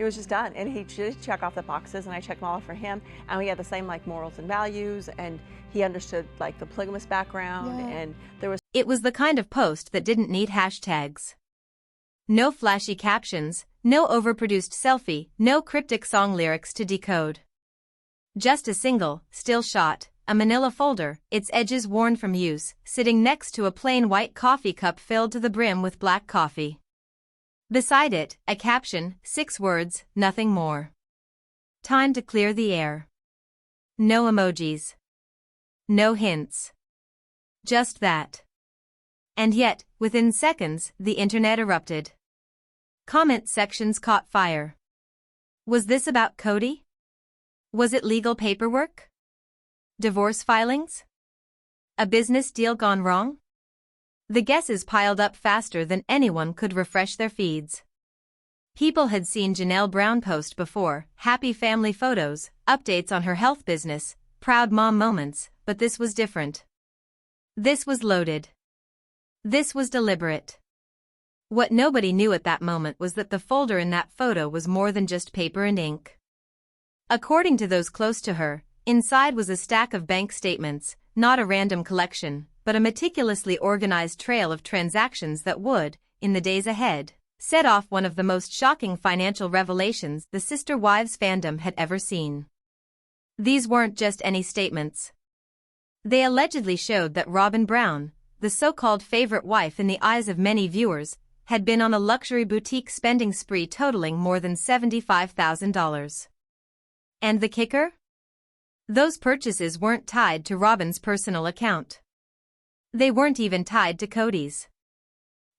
It was just done, and he did check off the boxes, and I checked them all off for him, and we had the same like morals and values, and he understood like the polygamous background, and there was. It was the kind of post that didn't need hashtags. No flashy captions, no overproduced selfie, no cryptic song lyrics to decode. Just a single, still shot, a manila folder, its edges worn from use, sitting next to a plain white coffee cup filled to the brim with black coffee. Beside it, a caption, 6 words, nothing more. Time to clear the air. No emojis. No hints. Just that. And yet, within seconds, the internet erupted. Comment sections caught fire. Was this about Cody? Was it legal paperwork? Divorce filings? A business deal gone wrong? The guesses piled up faster than anyone could refresh their feeds. People had seen Janelle Brown post before, happy family photos, updates on her health business, proud mom moments, but this was different. This was loaded. This was deliberate. What nobody knew at that moment was that the folder in that photo was more than just paper and ink. According to those close to her, inside was a stack of bank statements, not a random collection, but a meticulously organized trail of transactions that would, in the days ahead, set off one of the most shocking financial revelations the Sister Wives fandom had ever seen. These weren't just any statements. They allegedly showed that Robyn Brown, the so-called favorite wife in the eyes of many viewers, had been on a luxury boutique spending spree totaling more than $75,000. And the kicker? Those purchases weren't tied to Robyn's personal account. They weren't even tied to Cody's.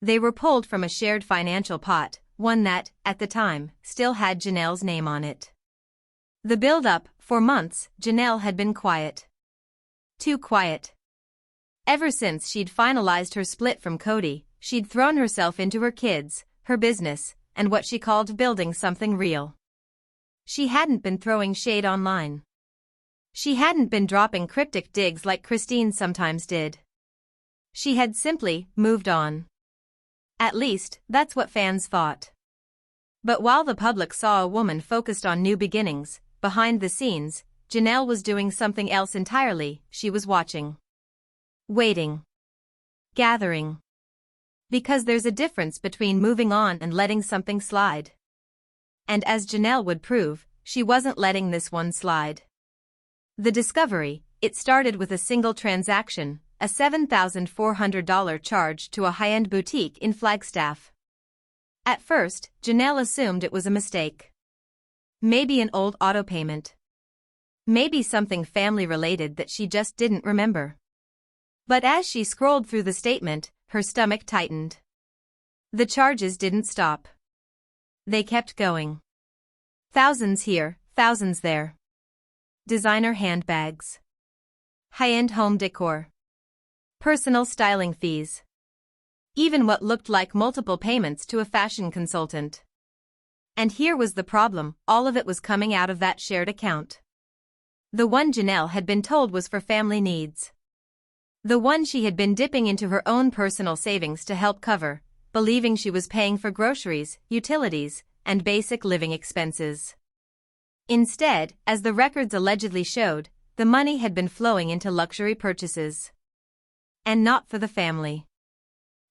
They were pulled from a shared financial pot, one that, at the time, still had Janelle's name on it. The build-up, for months, Janelle had been quiet. Too quiet. Ever since she'd finalized her split from Cody, she'd thrown herself into her kids, her business, and what she called building something real. She hadn't been throwing shade online. She hadn't been dropping cryptic digs like Christine sometimes did. She had simply moved on. At least, that's what fans thought. But while the public saw a woman focused on new beginnings, behind the scenes, Janelle was doing something else entirely. She was watching. Waiting. Gathering. Because there's a difference between moving on and letting something slide. And as Janelle would prove, she wasn't letting this one slide. The discovery, it started with a single transaction, a $7,400 charge to a high-end boutique in Flagstaff. At first, Janelle assumed it was a mistake. Maybe an old auto payment. Maybe something family-related that she just didn't remember. But as she scrolled through the statement, her stomach tightened. The charges didn't stop. They kept going. Thousands here, thousands there. Designer handbags. High-end home decor. Personal styling fees. Even what looked like multiple payments to a fashion consultant. And here was the problem, all of it was coming out of that shared account. The one Janelle had been told was for family needs. The one she had been dipping into her own personal savings to help cover, believing she was paying for groceries, utilities, and basic living expenses. Instead, as the records allegedly showed, the money had been flowing into luxury purchases. And not for the family.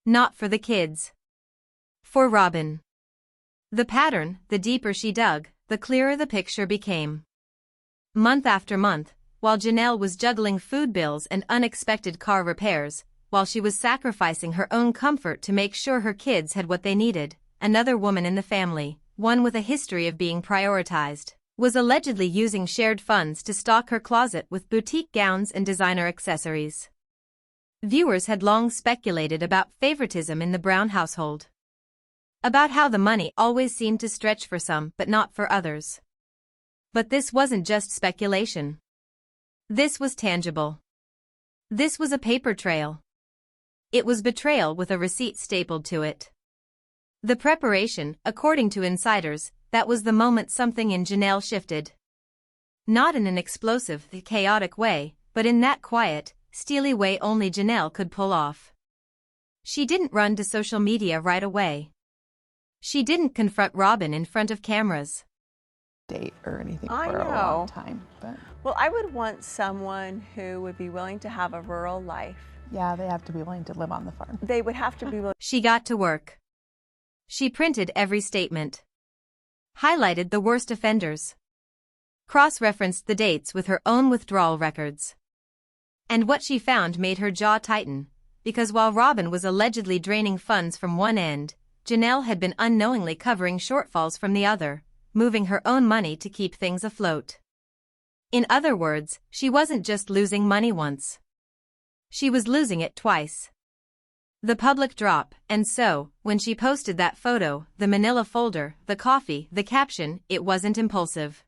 Not for the kids. For Robyn. The pattern, the deeper she dug, the clearer the picture became. Month after month, while Janelle was juggling food bills and unexpected car repairs, while she was sacrificing her own comfort to make sure her kids had what they needed, another woman in the family, one with a history of being prioritized, was allegedly using shared funds to stock her closet with boutique gowns and designer accessories. Viewers had long speculated about favoritism in the Brown household. About how the money always seemed to stretch for some but not for others. But this wasn't just speculation. This was tangible. This was a paper trail. It was betrayal with a receipt stapled to it. The preparation, according to insiders, that was the moment something in Janelle shifted. Not in an explosive, chaotic way, but in that quiet, steely way only Janelle could pull off. She didn't run to social media right away. She didn't confront Robyn in front of cameras. Date or anything I for a know. long time. But Well, I would want someone who would be willing to have a rural life. yeah, they have to be willing to live on the farm. They would have to be willing. She got to work. She printed every statement. Highlighted the worst offenders. Cross-referenced the dates with her own withdrawal records. And what she found made her jaw tighten, because while Robyn was allegedly draining funds from one end, Janelle had been unknowingly covering shortfalls from the other, moving her own money to keep things afloat. In other words, she wasn't just losing money once. She was losing it twice. The public drop, and so, when she posted that photo, the manila folder, the coffee, the caption, it wasn't impulsive.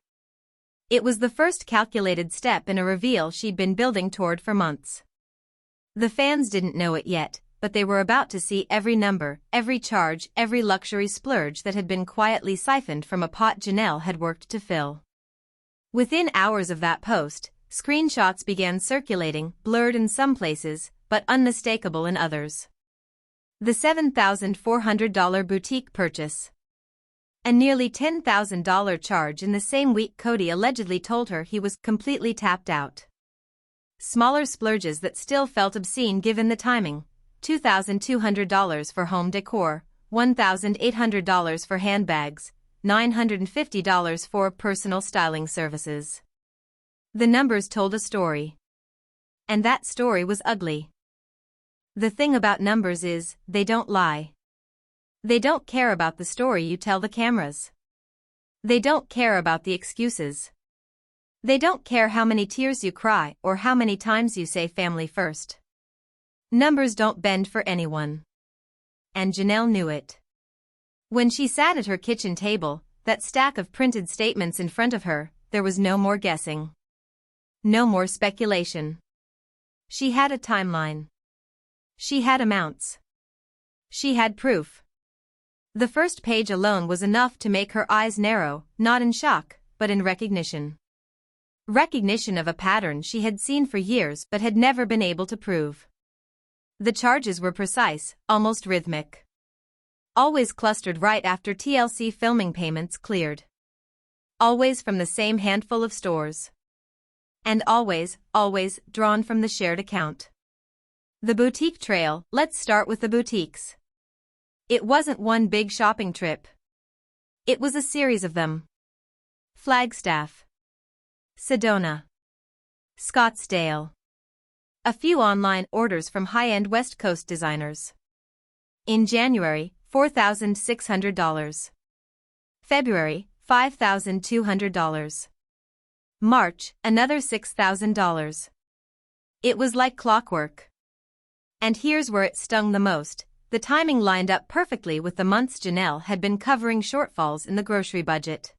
It was the first calculated step in a reveal she'd been building toward for months. The fans didn't know it yet, but they were about to see every number, every charge, every luxury splurge that had been quietly siphoned from a pot Janelle had worked to fill. Within hours of that post, screenshots began circulating, blurred in some places, but unmistakable in others. The $7,400 boutique purchase. A nearly $10,000 charge in the same week Cody allegedly told her he was completely tapped out. Smaller splurges that still felt obscene given the timing. $2,200 for home decor, $1,800 for handbags, $950 for personal styling services. The numbers told a story. And that story was ugly. The thing about numbers is, they don't lie. They don't care about the story you tell the cameras. They don't care about the excuses. They don't care how many tears you cry or how many times you say family first. Numbers don't bend for anyone. And Janelle knew it. When she sat at her kitchen table, that stack of printed statements in front of her, there was no more guessing. No more speculation. She had a timeline. She had amounts. She had proof. The first page alone was enough to make her eyes narrow, not in shock, but in recognition. Recognition of a pattern she had seen for years but had never been able to prove. The charges were precise, almost rhythmic. Always clustered right after TLC filming payments cleared. Always from the same handful of stores. And always drawn from the shared account. The boutique trail, let's start with the boutiques. It wasn't one big shopping trip. It was a series of them. Flagstaff. Sedona. Scottsdale. A few online orders from high-end West Coast designers. In January, $4,600. February, $5,200. March, another $6,000. It was like clockwork. And here's where it stung the most. The timing lined up perfectly with the months Janelle had been covering shortfalls in the grocery budget.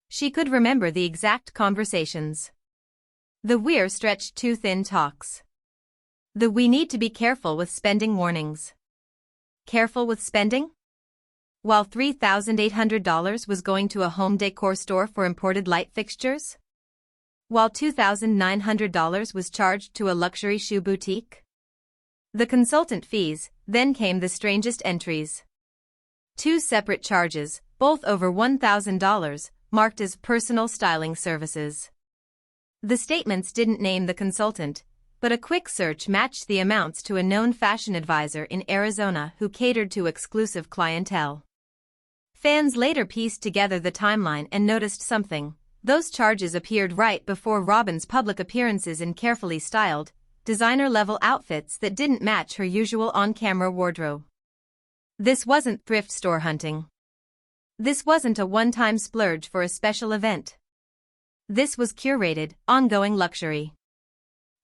She could remember the exact conversations. The "we're stretched too thin" talks. The "we need to be careful with spending" warnings. Careful with spending? While $3,800 was going to a home decor store for imported light fixtures? While $2,900 was charged to a luxury shoe boutique? The consultant fees, then came the strangest entries. 2 separate charges, both over $1,000, marked as personal styling services. The statements didn't name the consultant, but a quick search matched the amounts to a known fashion advisor in Arizona who catered to exclusive clientele. Fans later pieced together the timeline and noticed something. Those charges appeared right before Robyn's public appearances in carefully styled, designer-level outfits that didn't match her usual on-camera wardrobe. This wasn't thrift store hunting. This wasn't a one-time splurge for a special event. This was curated, ongoing luxury.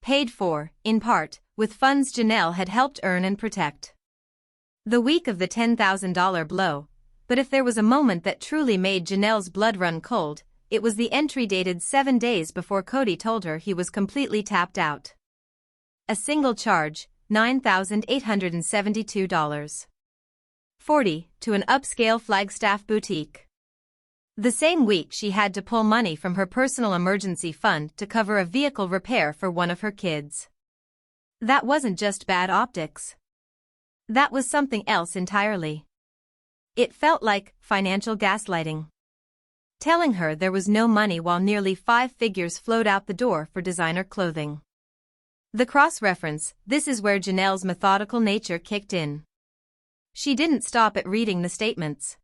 Paid for, in part, with funds Janelle had helped earn and protect. The week of the $10,000 blow, but if there was a moment that truly made Janelle's blood run cold, it was the entry dated 7 days before Cody told her he was completely tapped out. A single charge, $9,872. 40 to an upscale Flagstaff boutique. The same week she had to pull money from her personal emergency fund to cover a vehicle repair for one of her kids. That wasn't just bad optics. That was something else entirely. It felt like financial gaslighting. Telling her there was no money while nearly 5 figures flowed out the door for designer clothing. The cross-reference, this is where Janelle's methodical nature kicked in. She didn't stop at reading the statements.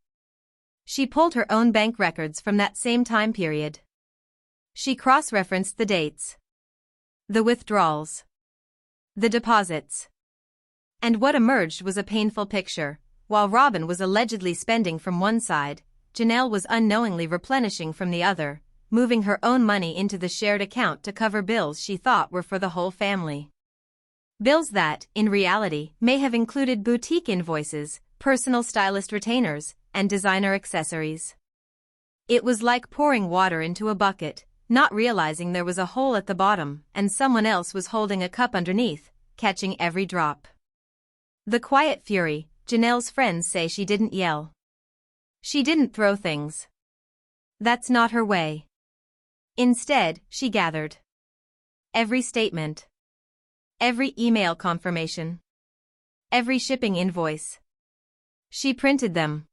She pulled her own bank records from that same time period. She cross-referenced the dates, the withdrawals, the deposits. And what emerged was a painful picture. While Robyn was allegedly spending from one side, Janelle was unknowingly replenishing from the other, moving her own money into the shared account to cover bills she thought were for the whole family. Bills that, in reality, may have included boutique invoices, personal stylist retainers, and designer accessories. It was like pouring water into a bucket, not realizing there was a hole at the bottom and someone else was holding a cup underneath, catching every drop. The quiet fury, Janelle's friends say she didn't yell. She didn't throw things. That's not her way. Instead, she gathered every statement, every email confirmation, every shipping invoice. She printed them,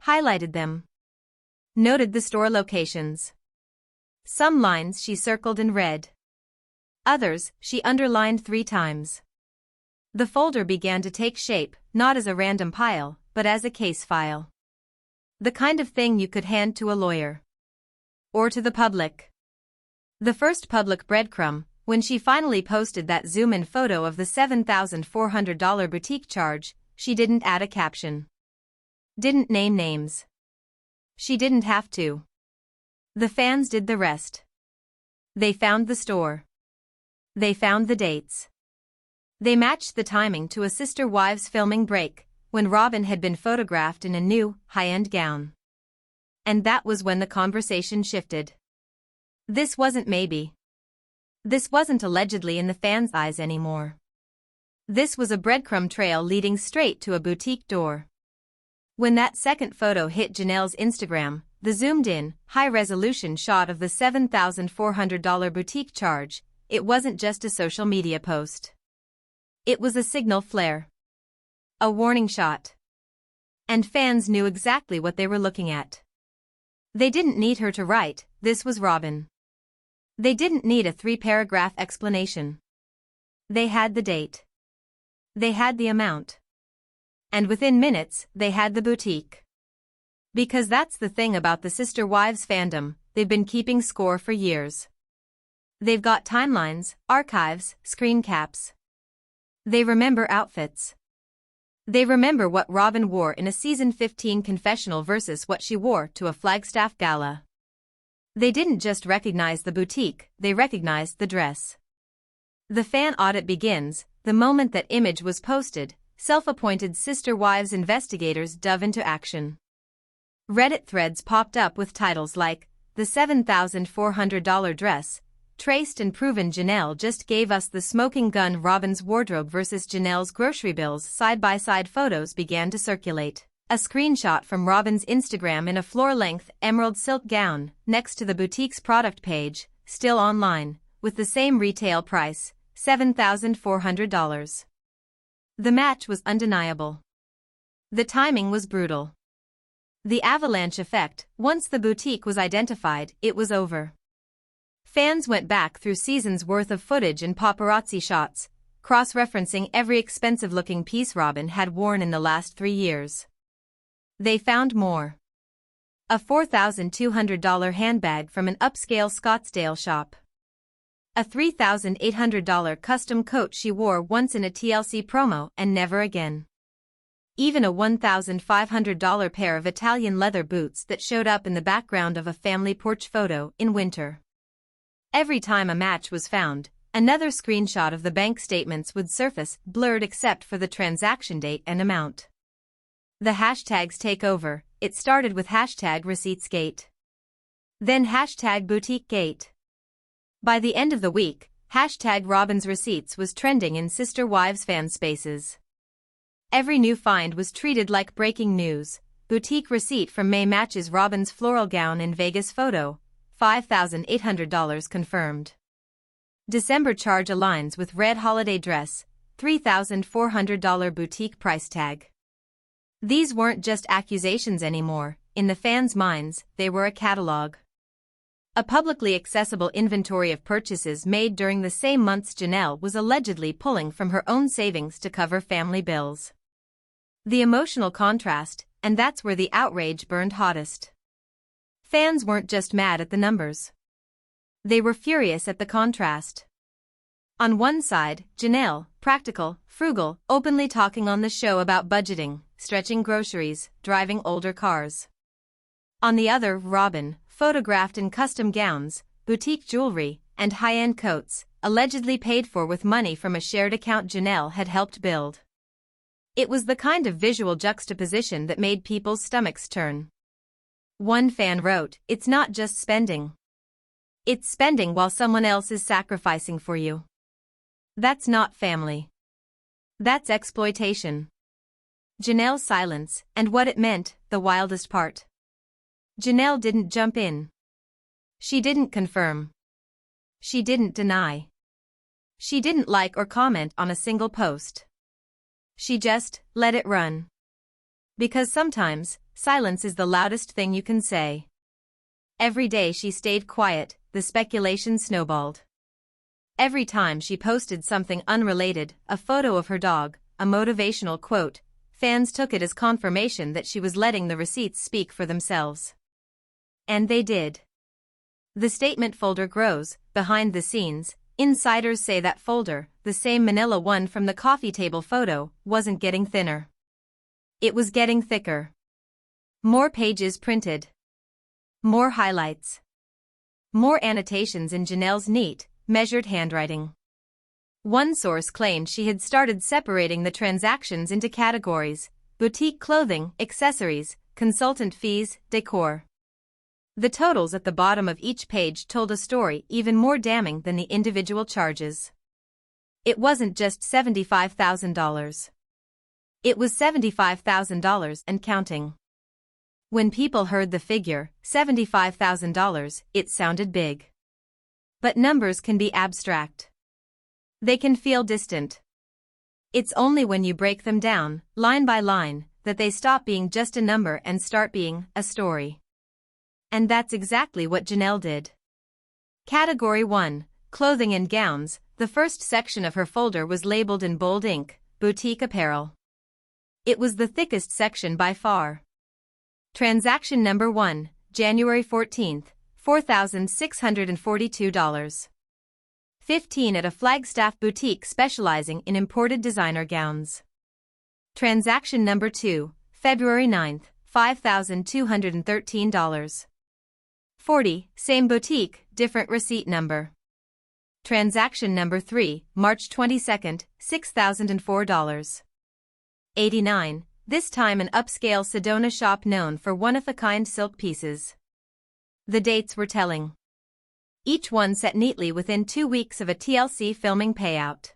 highlighted them, noted the store locations. Some lines she circled in red. Others, she underlined 3 times. The folder began to take shape, not as a random pile, but as a case file. The kind of thing you could hand to a lawyer. Or to the public. The first public breadcrumb, when she finally posted that zoom-in photo of the $7,400 boutique charge, she didn't add a caption. Didn't name names. She didn't have to. The fans did the rest. They found the store. They found the dates. They matched the timing to a Sister Wives filming break, when Robyn had been photographed in a new, high-end gown. And that was when the conversation shifted. This wasn't maybe. This wasn't allegedly in the fans' eyes anymore. This was a breadcrumb trail leading straight to a boutique door. When that second photo hit Janelle's Instagram, the zoomed-in, high-resolution shot of the $7,400 boutique charge, it wasn't just a social media post. It was a signal flare. A warning shot. And fans knew exactly what they were looking at. They didn't need her to write, "This was Robyn." They didn't need a 3-paragraph explanation. They had the date. They had the amount. And within minutes, they had the boutique. Because that's the thing about the Sister Wives fandom, they've been keeping score for years. They've got timelines, archives, screen caps. They remember outfits. They remember what Robyn wore in a season 15 confessional versus what she wore to a Flagstaff gala. They didn't just recognize the boutique, they recognized the dress. The fan audit begins the moment that image was posted. Self-appointed Sister Wives investigators dove into action. Reddit threads popped up with titles like, "The $7,400 dress, traced and proven." Janelle just gave us the smoking gun. Robyn's wardrobe versus Janelle's grocery bills. Side-by-side photos began to circulate. A screenshot from Robyn's Instagram in a floor-length emerald silk gown, next to the boutique's product page, still online, with the same retail price, $7,400. The match was undeniable. The timing was brutal. The avalanche effect, once the boutique was identified, it was over. Fans went back through seasons' worth of footage and paparazzi shots, cross-referencing every expensive-looking piece Robyn had worn in the last 3 years. They found more. A $4,200 handbag from an upscale Scottsdale shop. A $3,800 custom coat she wore once in a TLC promo and never again. Even a $1,500 pair of Italian leather boots that showed up in the background of a family porch photo in winter. Every time a match was found, another screenshot of the bank statements would surface, blurred except for the transaction date and amount. The hashtags take over. It started with #receiptsgate. Then #boutiquegate. By the end of the week, #Robyn's receipts was trending in Sister Wives fan spaces. Every new find was treated like breaking news. Boutique receipt from May matches Robyn's floral gown in Vegas photo, $5,800 confirmed. December charge aligns with red holiday dress, $3,400 boutique price tag. These weren't just accusations anymore. In the fans' minds, they were a catalog. A publicly accessible inventory of purchases made during the same months Janelle was allegedly pulling from her own savings to cover family bills. The emotional contrast, and that's where the outrage burned hottest. Fans weren't just mad at the numbers. They were furious at the contrast. On one side, Janelle, practical, frugal, openly talking on the show about budgeting, stretching groceries, driving older cars. On the other, Robyn, photographed in custom gowns, boutique jewelry, and high-end coats, allegedly paid for with money from a shared account Janelle had helped build. It was the kind of visual juxtaposition that made people's stomachs turn. One fan wrote, "It's not just spending. It's spending while someone else is sacrificing for you. That's not family. That's exploitation." Janelle's silence, and what it meant, the wildest part. Janelle didn't jump in. She didn't confirm. She didn't deny. She didn't like or comment on a single post. She just let it run. Because sometimes, silence is the loudest thing you can say. Every day she stayed quiet, the speculation snowballed. Every time she posted something unrelated, a photo of her dog, a motivational quote, fans took it as confirmation that she was letting the receipts speak for themselves. And they did. The statement folder grows. Behind the scenes, insiders say that folder, the same manila one from the coffee table photo, wasn't getting thinner. It was getting thicker. More pages printed. More highlights. More annotations in Janelle's neat, measured handwriting. One source claimed she had started separating the transactions into categories: boutique clothing, accessories, consultant fees, decor. The totals at the bottom of each page told a story even more damning than the individual charges. It wasn't just $75,000. It was $75,000 and counting. When people heard the figure, $75,000, it sounded big. But numbers can be abstract. They can feel distant. It's only when you break them down, line by line, that they stop being just a number and start being a story. And that's exactly what Janelle did. Category 1, Clothing and Gowns. The first section of her folder was labeled in bold ink, Boutique Apparel. It was the thickest section by far. Transaction number 1, January 14th, $4,642. 15 at a Flagstaff boutique specializing in imported designer gowns. Transaction number 2, February 9th, $5,213. 40, same boutique, different receipt number. Transaction number 3, March 22nd, $6,004. 89, this time an upscale Sedona shop known for one-of-a-kind silk pieces. The dates were telling. Each one set neatly within 2 weeks of a TLC filming payout.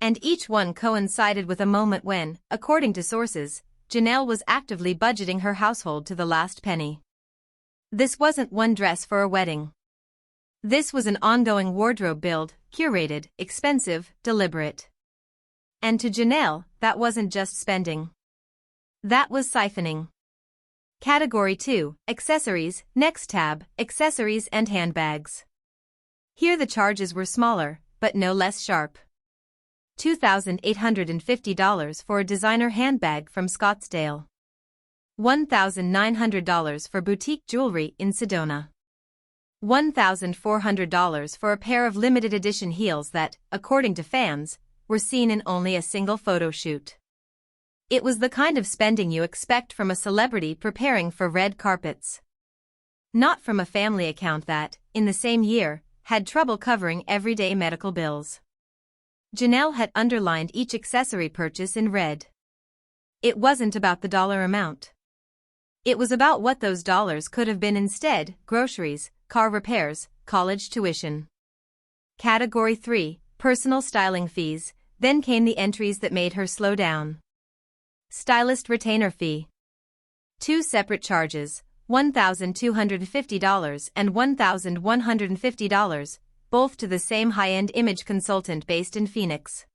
And each one coincided with a moment when, according to sources, Janelle was actively budgeting her household to the last penny. This wasn't one dress for a wedding. This was an ongoing wardrobe build, curated, expensive, deliberate. And to Janelle, that wasn't just spending. That was siphoning. Category 2, Accessories. Next tab, Accessories and Handbags. Here the charges were smaller, but no less sharp. $2,850 for a designer handbag from Scottsdale. $1,900 for boutique jewelry in Sedona. $1,400 for a pair of limited edition heels that, according to fans, were seen in only a single photo shoot. It was the kind of spending you expect from a celebrity preparing for red carpets. Not from a family account that, in the same year, had trouble covering everyday medical bills. Janelle had underlined each accessory purchase in red. It wasn't about the dollar amount. It was about what those dollars could have been instead: groceries, car repairs, college tuition. Category 3, Personal styling fees. Then came the entries that made her slow down. Stylist retainer fee. 2 separate charges, $1,250 and $1,150, both to the same high-end image consultant based in Phoenix.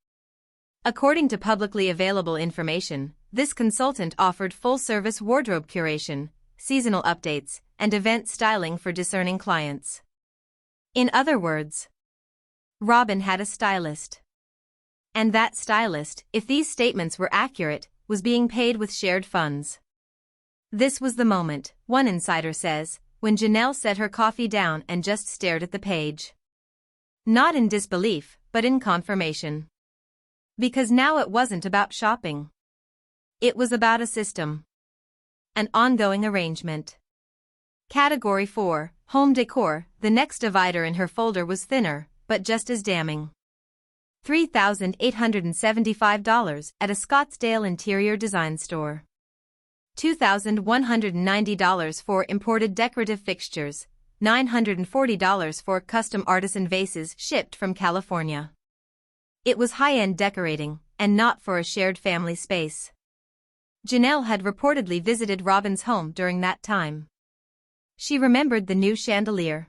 According to publicly available information, this consultant offered full-service wardrobe curation, seasonal updates, and event styling for discerning clients. In other words, Robyn had a stylist. And that stylist, if these statements were accurate, was being paid with shared funds. This was the moment, one insider says, when Janelle set her coffee down and just stared at the page. Not in disbelief, but in confirmation. Because now it wasn't about shopping. It was about a system. An ongoing arrangement. Category 4, Home Decor. The next divider in her folder was thinner, but just as damning. $3,875 at a Scottsdale interior design store. $2,190 for imported decorative fixtures, $940 for custom artisan vases shipped from California. It was high-end decorating, and not for a shared family space. Janelle had reportedly visited Robyn's home during that time. She remembered the new chandelier,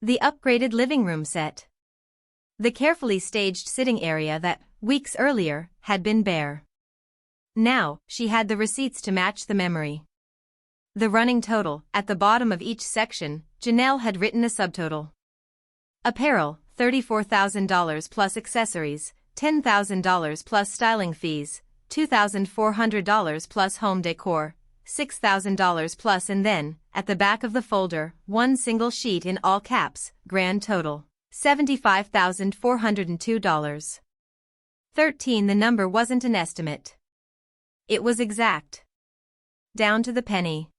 the upgraded living room set, the carefully staged sitting area that, weeks earlier, had been bare. Now, she had the receipts to match the memory. The running total, at the bottom of each section, Janelle had written a subtotal. Apparel, $34,000 plus accessories, $10,000 plus styling fees, $2,400 plus home decor, $6,000 plus, and then, at the back of the folder, one single sheet in all caps, grand total, $75,402. 13. The number wasn't an estimate. It was exact. Down to the penny.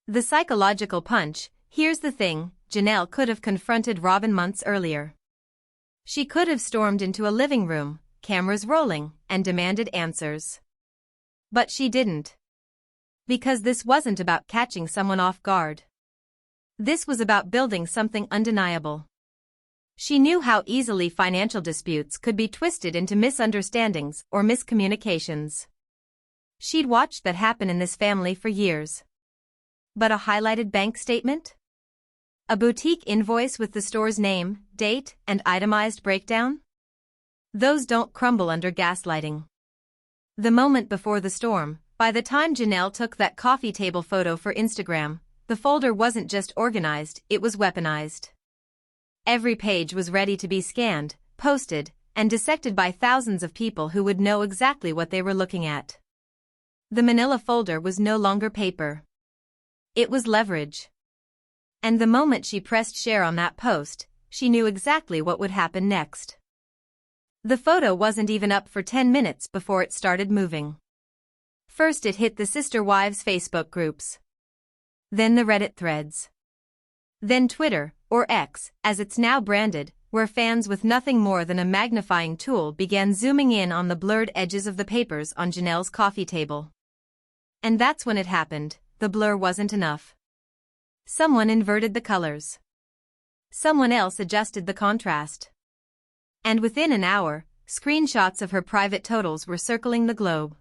The psychological punch. Here's the thing, Janelle could have confronted Robyn months earlier. She could have stormed into a living room, cameras rolling, and demanded answers. But she didn't. Because this wasn't about catching someone off guard. This was about building something undeniable. She knew how easily financial disputes could be twisted into misunderstandings or miscommunications. She'd watched that happen in this family for years. But a highlighted bank statement? A boutique invoice with the store's name, date, and itemized breakdown? Those don't crumble under gaslighting. The moment before the storm, by the time Janelle took that coffee table photo for Instagram, the folder wasn't just organized, it was weaponized. Every page was ready to be scanned, posted, and dissected by thousands of people who would know exactly what they were looking at. The manila folder was no longer paper. It was leverage. And the moment she pressed share on that post, she knew exactly what would happen next. The photo wasn't even up for 10 minutes before it started moving. First it hit the Sister Wives Facebook groups. Then the Reddit threads. Then Twitter, or X, as it's now branded, where fans with nothing more than a magnifying tool began zooming in on the blurred edges of the papers on Janelle's coffee table. And that's when it happened. The blur wasn't enough. Someone inverted the colors. Someone else adjusted the contrast. And within an hour, screenshots of her private totals were circling the globe.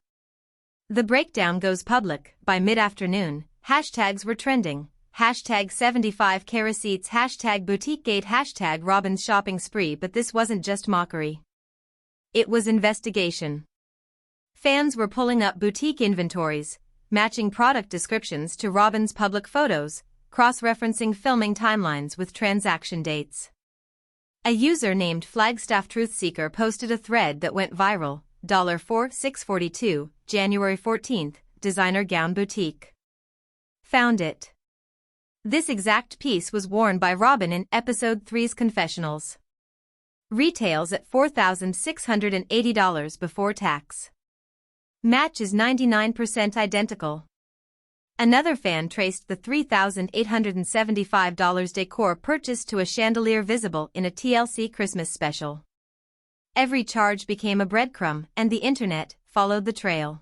The breakdown goes public. By mid-afternoon, hashtags were trending. Hashtag 75K receipts, hashtag boutiquegate, hashtag Robyn's shopping spree. But this wasn't just mockery. It was investigation. Fans were pulling up boutique inventories, matching product descriptions to Robyn's public photos, cross-referencing filming timelines with transaction dates. A user named Flagstaff Truthseeker posted a thread that went viral. $4,642, January 14th, designer gown boutique. Found it. This exact piece was worn by Robyn in Episode 3's confessionals. Retails at $4,680 before tax. Match is 99% identical. Another fan traced the $3,875 decor purchased to a chandelier visible in a TLC Christmas special. Every charge became a breadcrumb, and the internet followed the trail.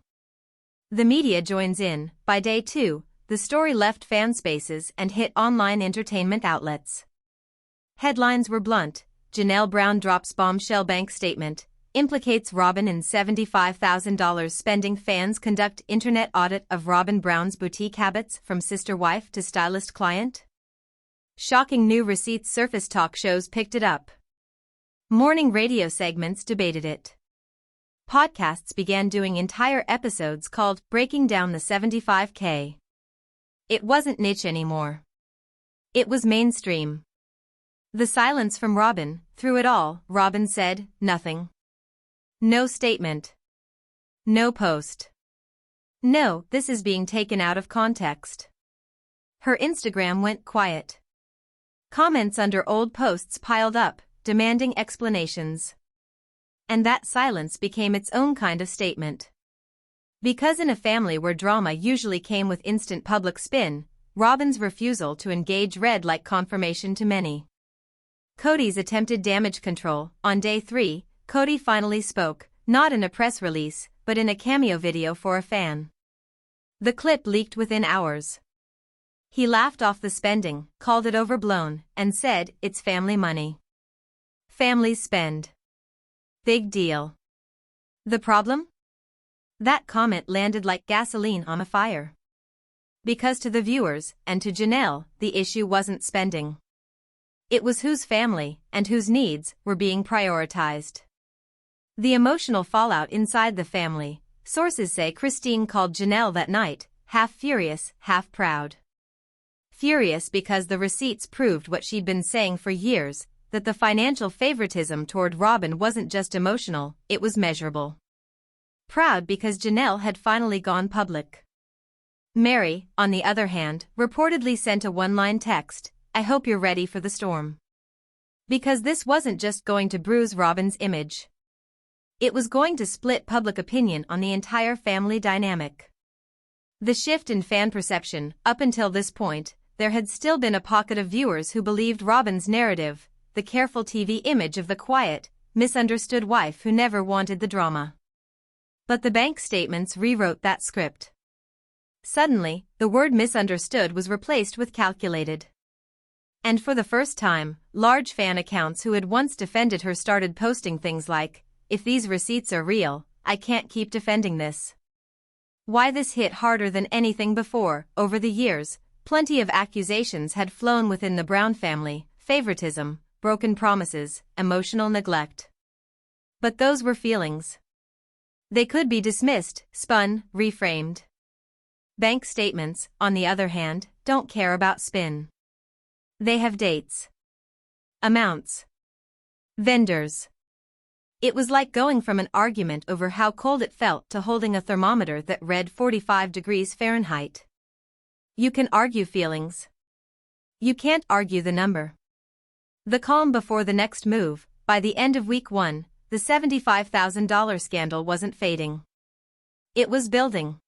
The media joins in. By day 2, the story left fan spaces and hit online entertainment outlets. Headlines were blunt. Janelle Brown drops bombshell bank statement, implicates Robyn in $75,000 spending. Fans conduct internet audit of Robyn Brown's boutique habits from sister wife to stylist client. Shocking new receipts surface. Talk shows picked it up. Morning radio segments debated it. podcasts began doing entire episodes called Breaking Down the 75K. It wasn't niche anymore. It was mainstream. The silence from Robyn, through it all, Robyn said, nothing. No statement. No post. No, this is being taken out of context. Her Instagram went quiet. Comments under old posts piled up, demanding explanations. And that silence became its own kind of statement. Because in a family where drama usually came with instant public spin, Robyn's refusal to engage read like confirmation to many. Cody's attempted damage control. On day 3, Cody finally spoke, not in a press release, but in a cameo video for a fan. The clip leaked within hours. He laughed off the spending, called it overblown, and said, "It's family money. Families spend. Big deal." The problem? That comment landed like gasoline on a fire. Because to the viewers, and to Janelle, the issue wasn't spending. It was whose family, and whose needs, were being prioritized. The emotional fallout inside the family. Sources say Christine called Janelle that night, half furious, half proud. Furious because the receipts proved what she'd been saying for years, that the financial favoritism toward Robyn wasn't just emotional, it was measurable. Proud because Janelle had finally gone public. Mary, on the other hand, reportedly sent a one-line text, "I hope you're ready for the storm." Because this wasn't just going to bruise Robyn's image. It was going to split public opinion on the entire family dynamic. The shift in fan perception. Up until this point, there had still been a pocket of viewers who believed Robyn's narrative, the careful TV image of the quiet, misunderstood wife who never wanted the drama. But the bank statements rewrote that script. Suddenly, the word misunderstood was replaced with calculated. And for the first time, large fan accounts who had once defended her started posting things like, "If these receipts are real, I can't keep defending this." Why this hit harder than anything before. Over the years, plenty of accusations had flown within the Brown family: favoritism, broken promises, emotional neglect. But those were feelings. They could be dismissed, spun, reframed. Bank statements, on the other hand, don't care about spin. They have dates. Amounts. Vendors. It was like going from an argument over how cold it felt to holding a thermometer that read 45 degrees Fahrenheit. You can argue feelings. You can't argue the number. The calm before the next move. By the end of week 1, the $75,000 scandal wasn't fading. It was building.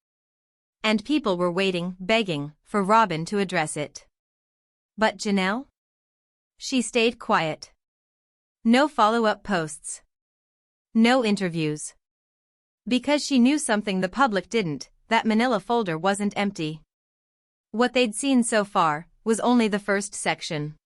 And people were waiting, begging, for Robyn to address it. But Janelle? She stayed quiet. No follow-up posts. No interviews. Because she knew something the public didn't, that manila folder wasn't empty. What they'd seen so far was only the first section.